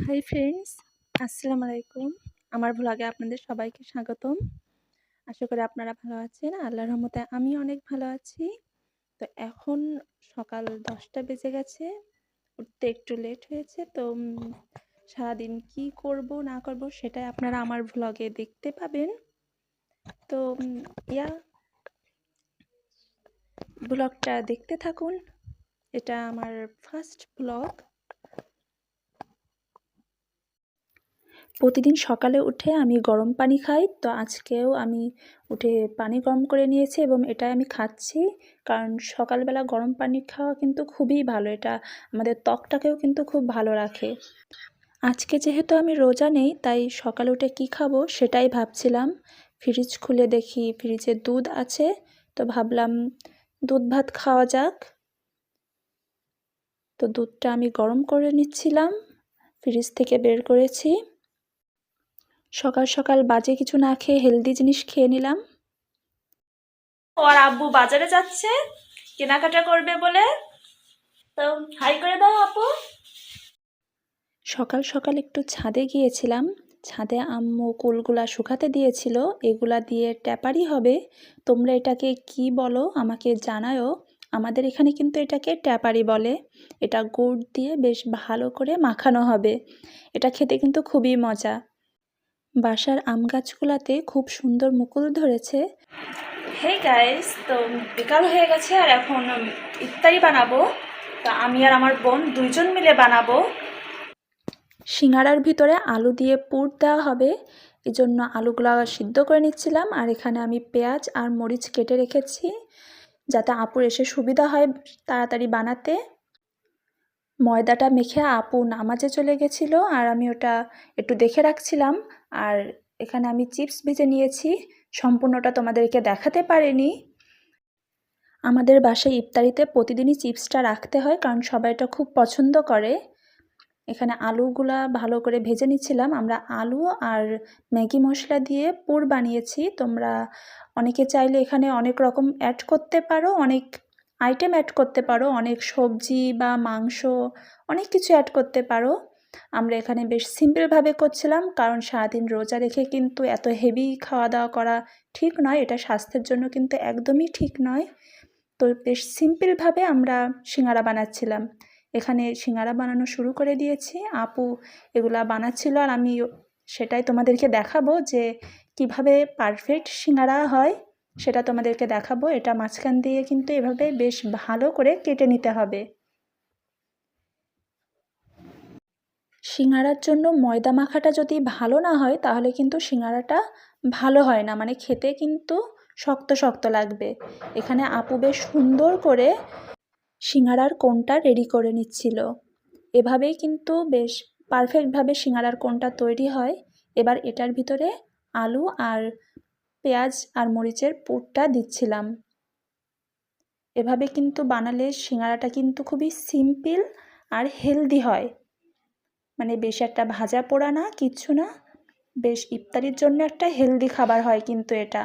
Hi friends, আসসালামু আলাইকুম। আমার ভ্লগে আপনাদের সবাইকে স্বাগতম। আশা করি আপনারা ভালো আছেন। আল্লাহর রহমতে আমি অনেক ভালো আছি। তো এখন সকাল 10টা বেজে গেছে। উঠতে একটু লেট হয়েছে। তো সারাদিন কি করব না করব সেটাই আপনারা আমার ভ্লগে দেখতে পাবেন। তো ভ্লগটা দেখতে থাকুন। এটা আমার ফার্স্ট ভ্লগ। প্রতিদিন সকালে উঠে আমি গরম পানি খাই। তো আজকেও আমি উঠে পানি গরম করে নিয়েছি এবং এটাই আমি খাচ্ছি। কারণ সকালবেলা গরম পানি খাওয়া কিন্তু খুবই ভালো। এটা আমাদের ত্বকটাকেও কিন্তু খুব ভালো রাখে। আজকে যেহেতু আমি রোজা নেই, তাই সকালে উঠে কী খাবো সেটাই ভাবছিলাম। ফ্রিজ খুলে দেখি ফ্রিজে দুধ আছে। তো ভাবলাম দুধ ভাত খাওয়া যাক। তো দুধটা আমি গরম করে নিচ্ছিলাম, ফ্রিজ থেকে বের করেছি। সকাল সকাল বাজে কিছু না খেয়ে হেলদি জিনিস খেয়ে নিলাম। ওর আব্বু বাজারে যাচ্ছে কেনাকাটা করবে বলে। তো হাই করে দাও আপু। সকাল সকাল একটু ছাদে গিয়েছিলাম। ছাদে আম্মু কুলগুলা শুকাতে দিয়েছিল। এগুলা দিয়ে ট্যাপারি হবে। তোমরা এটাকে কি বলো আমাকে জানাও। আমাদের এখানে কিন্তু এটাকে ট্যাপারি বলে। এটা গুড় দিয়ে বেশ ভালো করে মাখানো হবে। এটা খেতে কিন্তু খুবই মজা। বাসার আম গাছগুলাতে খুব সুন্দর মুকুল ধরেছে। হে গাইস, তো বিকাল হয়ে গেছে আর এখন ইফতারি বানাবো। তো আমি আর আমার বোন দুইজন মিলে বানাবো। সিঙ্গারার ভিতরে আলু দিয়ে পুর দেওয়া হবে, এজন্য আলুগুলো সিদ্ধ করে নিচ্ছিলাম। আর এখানে আমি পেঁয়াজ আর মরিচ কেটে রেখেছি যাতে আপুর এসে সুবিধা হয় তাড়াতাড়ি বানাতে। ময়দাটা মেখে আপু নামাজে চলে গেছিল আর আমি ওটা একটু দেখে রাখছিলাম। আর এখানে আমি চিপস ভেজে নিয়েছি, সম্পূর্ণটা তোমাদেরকে দেখাতে পারিনি। আমাদের বাসায় ইফতারিতে প্রতিদিনই চিপসটা রাখতে হয়, কারণ সবাই এটা খুব পছন্দ করে। এখানে আলুগুলা ভালো করে ভেজে নিচ্ছিলাম। আমরা আলু আর ম্যাগি মশলা দিয়ে পুর বানিয়েছি। তোমরা অনেকে চাইলে এখানে অনেক রকম অ্যাড করতে পারো, অনেক আইটেম অ্যাড করতে পারো, অনেক সবজি বা মাংস অনেক কিছু অ্যাড করতে পারো। আমরা এখানে বেশ সিম্পলভাবে করছিলাম, কারণ সারাদিন রোজা রেখে কিন্তু এত হেভি খাওয়া দাওয়া করা ঠিক নয়। এটা স্বাস্থ্যের জন্য কিন্তু একদমই ঠিক নয়। তো বেশ সিম্পলভাবে আমরা সিঙ্গারা বানাচ্ছিলাম। এখানে সিঙ্গারা বানানো শুরু করে দিয়েছি। আপু এগুলা বানাচ্ছিল আর আমি সেটাই তোমাদেরকে দেখাবো যে কিভাবে পারফেক্ট সিঙ্গারা হয় সেটা তোমাদেরকে দেখাবো। এটা মাঝখান দিয়ে কিন্তু এভাবে বেশ ভালো করে কেটে নিতে হবে। সিঙ্গারার জন্য ময়দা মাখাটা যদি ভালো না হয় তাহলে কিন্তু সিঙ্গারাটা ভালো হয় না, মানে খেতে কিন্তু শক্ত শক্ত লাগবে। এখানে আপু বেশ সুন্দর করে সিঙ্গারার কোণটা রেডি করে নিচ্ছিল। এভাবেই কিন্তু বেশ পারফেক্টভাবে সিঙ্গারার কোণটা তৈরি হয়। এবার এটার ভিতরে আলু আর পেঁয়াজ আর মরিচের পুরটা দিচ্ছিলাম। এভাবে কিন্তু বানালে সিঙ্গারাটা কিন্তু খুবই সিম্পল আর হেলদি হয়। মানে বেশ একটা ভাজা পোড়া না, কিচ্ছু না, বেশ ইফতারির জন্য একটা হেলদি খাবার হয় কিন্তু এটা।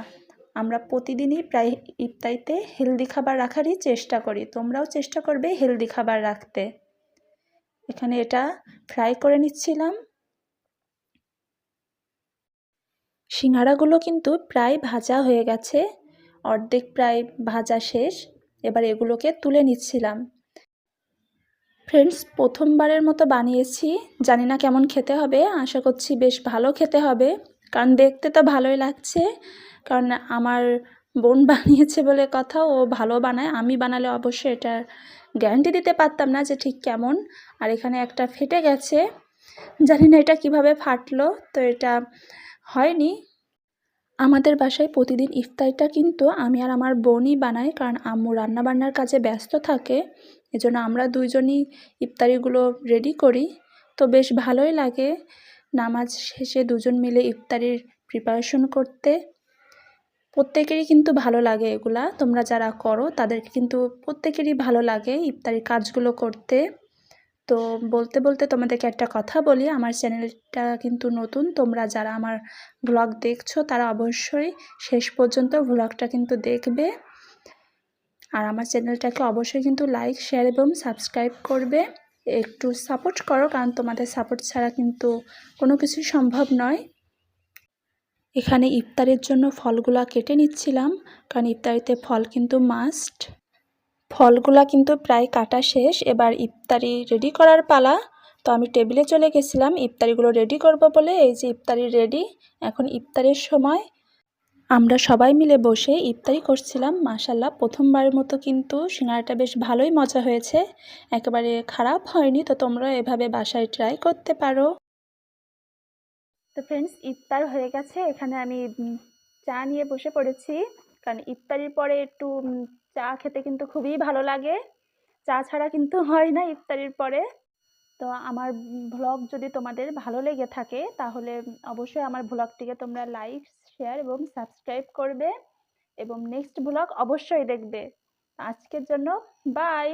আমরা প্রতিদিনই প্রায় ইফতারিতে হেলদি খাবার রাখারই চেষ্টা করি। তোমরাও চেষ্টা করবে হেলদি খাবার রাখতে। এখানে এটা ফ্রাই করে নিচ্ছিলাম। সিঙ্গারাগুলো কিন্তু প্রায় ভাজা হয়ে গেছে, অর্ধেক প্রায় ভাজা শেষ। এবার এগুলোকে তুলে নিচ্ছিলাম। ফ্রেন্ডস, প্রথমবারের মতো বানিয়েছি, জানি না কেমন খেতে হবে। আশা করছি বেশ ভালো খেতে হবে, কারণ দেখতে তো ভালোই লাগছে। কারণ আমার বোন বানিয়েছে বলে কথা, ও ভালো বানায়। আমি বানালে অবশ্যই এটার গ্যারান্টি দিতে পারতাম না যে ঠিক কেমন। আর এখানে একটা ফেটে গেছে, জানি না এটা কিভাবে ফাটলো। তো এটা হয়নি। আমাদের বাসায় প্রতিদিন ইফতারিটা কিন্তু আমি আর আমার বোনই বানাই, কারণ আম্মু রান্নাবান্নার কাজে ব্যস্ত থাকে। এজন্য আমরা দুইজনই ইফতারিগুলো রেডি করি। তো বেশ ভালোই লাগে নামাজ শেষে দুজন মিলে ইফতারির প্রিপারেশন করতে। প্রত্যেকেরই কিন্তু ভালো লাগে এগুলা। তোমরা যারা করো তাদেরকে কিন্তু প্রত্যেকেরই ভালো লাগে ইফতারির কাজগুলো করতে। তো বলতে বলতে তোমাদেরকে একটা কথা বলি, আমার চ্যানেলটা কিন্তু নতুন। তোমরা যারা আমার ভ্লগ দেখছো তারা অবশ্যই শেষ পর্যন্ত ভ্লগটা কিন্তু দেখবে। আর আমার চ্যানেলটাকে অবশ্যই কিন্তু লাইক, শেয়ার এবং সাবস্ক্রাইব করবে। একটু সাপোর্ট করো, কারণ তোমাদের সাপোর্ট ছাড়া কিন্তু কোনো কিছুই সম্ভব নয়। এখানে ইফতারের জন্য ফলগুলা কেটে নিচ্ছিলাম, কারণ ইফতারিতে ফল কিন্তু মাস্ট। ফলগুলা কিন্তু প্রায় কাটা শেষ, এবার ইফতারি রেডি করার পালা। তো আমি টেবিলে চলে গেছিলাম ইফতারিগুলো রেডি করব বলে। এই যে ইফতারি রেডি। এখন ইফতারের সময় আমরা সবাই মিলে বসে ইফতারি করছিলাম। মাশাআল্লাহ, প্রথমবারের মতো কিন্তু সিঙ্গারাটা বেশ ভালোই মজা হয়েছে, একেবারে খারাপ হয়নি। তো তোমরা এভাবে বাসায় ট্রাই করতে পারো। তো ফ্রেন্ডস, ইফতার হয়ে গেছে। এখানে আমি চা নিয়ে বসে পড়েছি, কারণ ইফতারির পরে একটু চা খেতে কিন্তু খুবই ভালো লাগে। চা ছাড়া কিন্তু হয় না ইফতারির পরে। তো আমার ভ্লগ যদি তোমাদের ভালো লেগে থাকে তাহলে অবশ্যই আমার ভ্লগটিকে তোমরা লাইক, শেয়ার এবং সাবস্ক্রাইব করবে, এবং নেক্সট ভ্লগ অবশ্যই দেখবে। আজকের জন্য বাই।